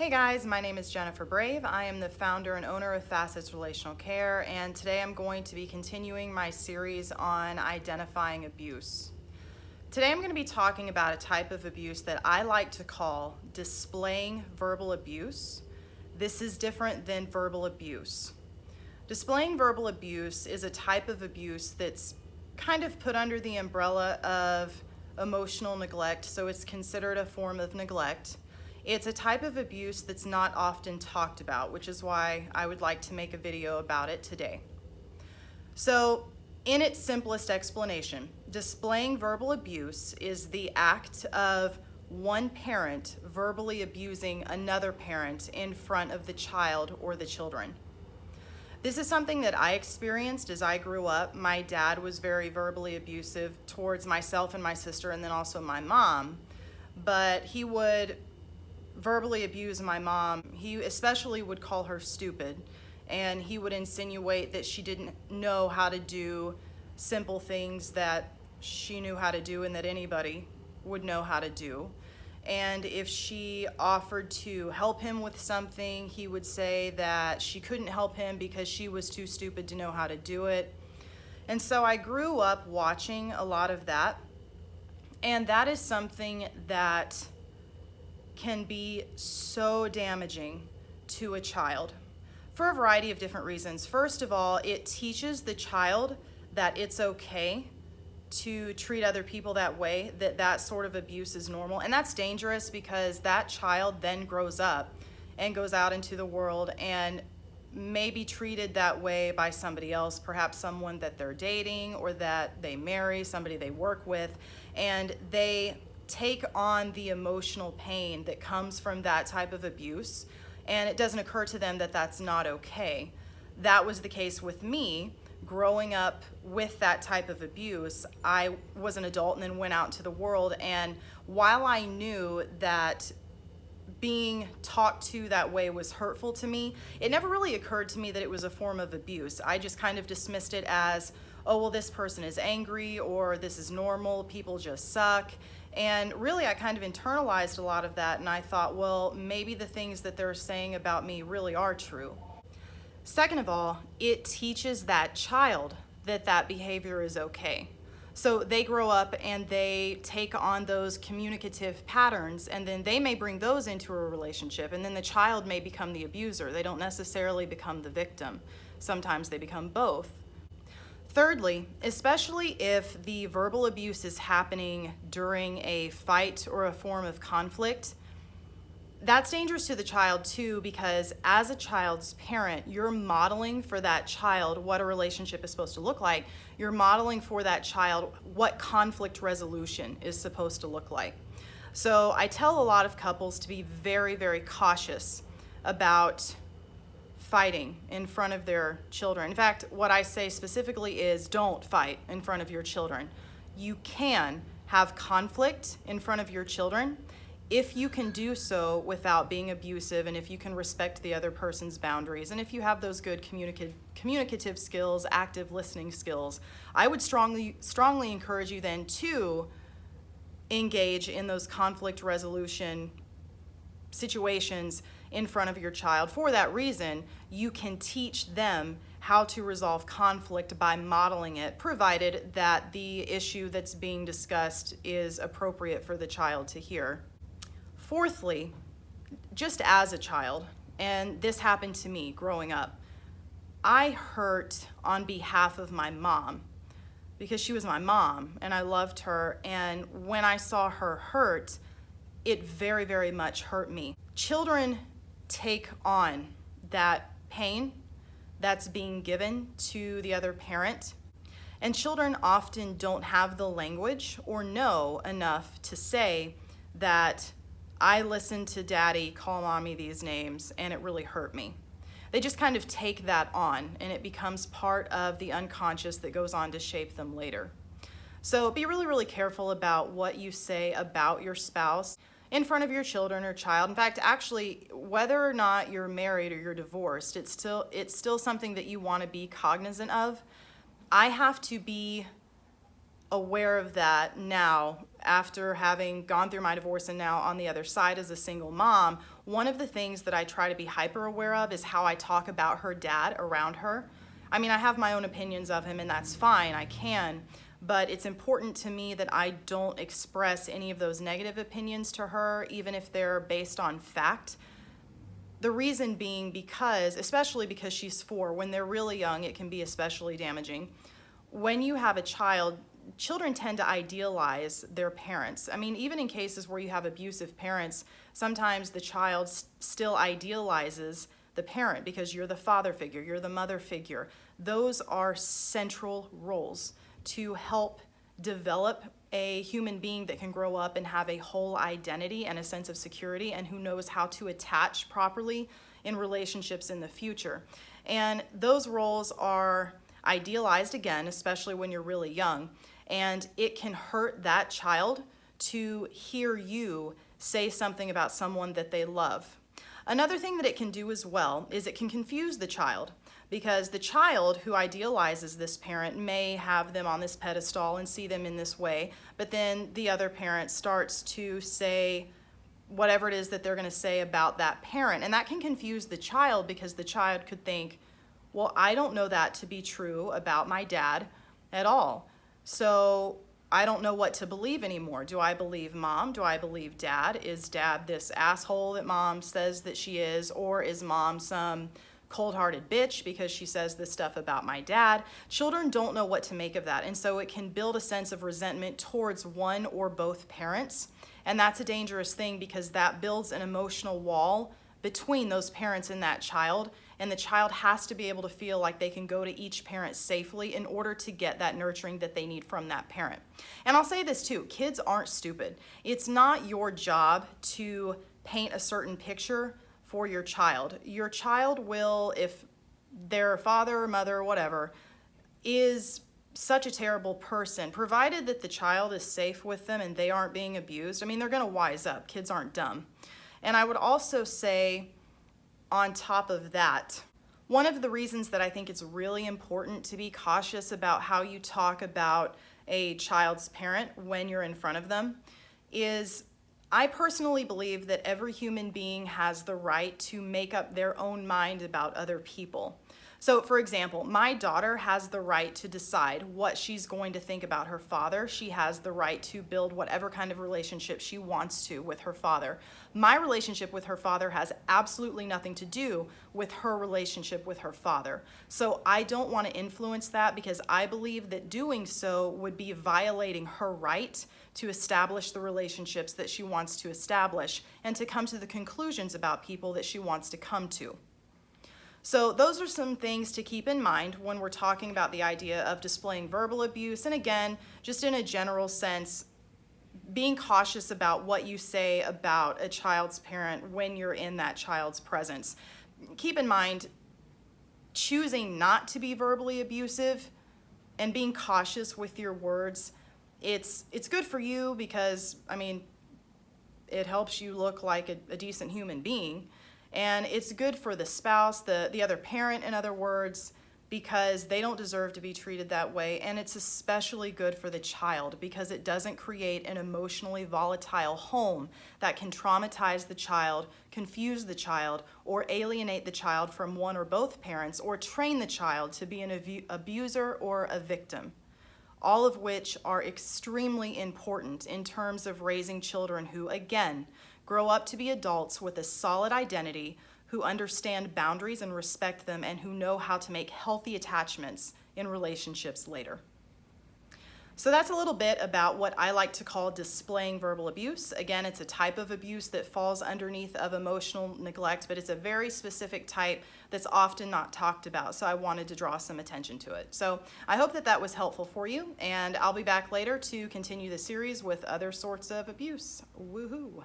Hey guys, my name is Jennifer Brave. I am the founder and owner of Facets Relational Care, and today I'm going to be continuing my series on identifying abuse. Today I'm going to be talking about a type of abuse that I like to call displaying verbal abuse. This is different than verbal abuse. Displaying verbal abuse is a type of abuse that's kind of put under the umbrella of emotional neglect, so it's considered a form of neglect. It's a type of abuse that's not often talked about, which is why I would like to make a video about it today. So, in its simplest explanation, displaying verbal abuse is the act of one parent verbally abusing another parent in front of the child or the children. This is something that I experienced as I grew up. My dad was very verbally abusive towards myself and my sister, and then also my mom, but he would verbally abuse my mom. He especially would call her stupid, and he would insinuate that she didn't know how to do simple things that she knew how to do and that anybody would know how to do. And if she offered to help him with something, he would say that she couldn't help him because she was too stupid to know how to do it. And so I grew up watching a lot of that, and that is something that can be so damaging to a child for a variety of different reasons. First of all, it teaches the child that it's okay to treat other people that way, that sort of abuse is normal. And that's dangerous because that child then grows up and goes out into the world and may be treated that way by somebody else, perhaps someone that they're dating or that they marry, somebody they work with, and they take on the emotional pain that comes from that type of abuse, and it doesn't occur to them that that's not okay. That was the case with me. Growing up with that type of abuse, I was an adult and then went out into the world, and while I knew that being talked to that way was hurtful to me, it never really occurred to me that it was a form of abuse. I just kind of dismissed it as, oh, well, this person is angry, or this is normal, people just suck. And really, I kind of internalized a lot of that, and I thought, well, maybe the things that they're saying about me really are true. Second of all, it teaches that child that that behavior is okay. So they grow up and they take on those communicative patterns, and then they may bring those into a relationship, and then the child may become the abuser. They don't necessarily become the victim. Sometimes they become both. Thirdly, especially if the verbal abuse is happening during a fight or a form of conflict, that's dangerous to the child too, because as a child's parent, you're modeling for that child what a relationship is supposed to look like. You're modeling for that child what conflict resolution is supposed to look like. So I tell a lot of couples to be very, very cautious about fighting in front of their children. In fact, what I say specifically is don't fight in front of your children. You can have conflict in front of your children if you can do so without being abusive, and if you can respect the other person's boundaries, and if you have those good communicative skills, active listening skills. I would strongly encourage you then to engage in those conflict resolution situations in front of your child. For that reason, you can teach them how to resolve conflict by modeling it, provided that the issue that's being discussed is appropriate for the child to hear. Fourthly, just as a child, and this happened to me growing up, I hurt on behalf of my mom because she was my mom and I loved her, and when I saw her hurt, it very, very much hurt me. Children take on that pain that's being given to the other parent, and children often don't have the language or know enough to say that I listened to daddy call mommy these names and it really hurt me. They just kind of take that on, and it becomes part of the unconscious that goes on to shape them later. So be really, really careful about what you say about your spouse in front of your children or child. In fact, actually, whether or not you're married or you're divorced, it's still something that you want to be cognizant of. I have to be aware of that now after having gone through my divorce and now on the other side as a single mom, one of the things that I try to be hyper aware of is how I talk about her dad around her. I mean, I have my own opinions of him, and that's fine, I can, but it's important to me that I don't express any of those negative opinions to her, even if they're based on fact. The reason being because, especially because she's 4, when they're really young, it can be especially damaging. When you have a child, children tend to idealize their parents. I mean, even in cases where you have abusive parents, sometimes the child still idealizes the parent because you're the father figure, you're the mother figure. Those are central roles to help develop a human being that can grow up and have a whole identity and a sense of security, and who knows how to attach properly in relationships in the future. And those roles are idealized, again, especially when you're really young, and it can hurt that child to hear you say something about someone that they love. Another thing that it can do as well is it can confuse the child, because the child who idealizes this parent may have them on this pedestal and see them in this way, but then the other parent starts to say whatever it is that they're going to say about that parent, and that can confuse the child, because the child could think, well, I don't know that to be true about my dad at all, so I don't know what to believe anymore. Do I believe mom? Do I believe dad? Is dad this asshole that mom says that she is? Or is mom some cold-hearted bitch because she says this stuff about my dad? Children don't know what to make of that, and so it can build a sense of resentment towards one or both parents, and that's a dangerous thing, because that builds an emotional wall between those parents and that child, and the child has to be able to feel like they can go to each parent safely in order to get that nurturing that they need from that parent. And I'll say this too, kids aren't stupid. It's not your job to paint a certain picture for your child. Your child will, if their father or mother or whatever is such a terrible person, provided that the child is safe with them and they aren't being abused, I mean, they're gonna wise up. Kids aren't dumb. And I would also say, on top of that, one of the reasons that I think it's really important to be cautious about how you talk about a child's parent when you're in front of them is, I personally believe that every human being has the right to make up their own mind about other people. So, for example, my daughter has the right to decide what she's going to think about her father. She has the right to build whatever kind of relationship she wants to with her father. My relationship with her father has absolutely nothing to do with her relationship with her father. So I don't want to influence that, because I believe that doing so would be violating her right to establish the relationships that she wants to establish and to come to the conclusions about people that she wants to come to. So those are some things to keep in mind when we're talking about the idea of displaying verbal abuse. And again, just in a general sense, being cautious about what you say about a child's parent when you're in that child's presence. Keep in mind, choosing not to be verbally abusive and being cautious with your words, it's good for you, because, I mean, it helps you look like a decent human being. And it's good for the spouse, the other parent, in other words, because they don't deserve to be treated that way. And it's especially good for the child, because it doesn't create an emotionally volatile home that can traumatize the child, confuse the child, or alienate the child from one or both parents, or train the child to be an abuser or a victim. All of which are extremely important in terms of raising children who, again, grow up to be adults with a solid identity, who understand boundaries and respect them, and who know how to make healthy attachments in relationships later. So that's a little bit about what I like to call displaying verbal abuse. Again, it's a type of abuse that falls underneath of emotional neglect, but it's a very specific type that's often not talked about, so I wanted to draw some attention to it. So I hope that that was helpful for you, and I'll be back later to continue the series with other sorts of abuse. Woohoo!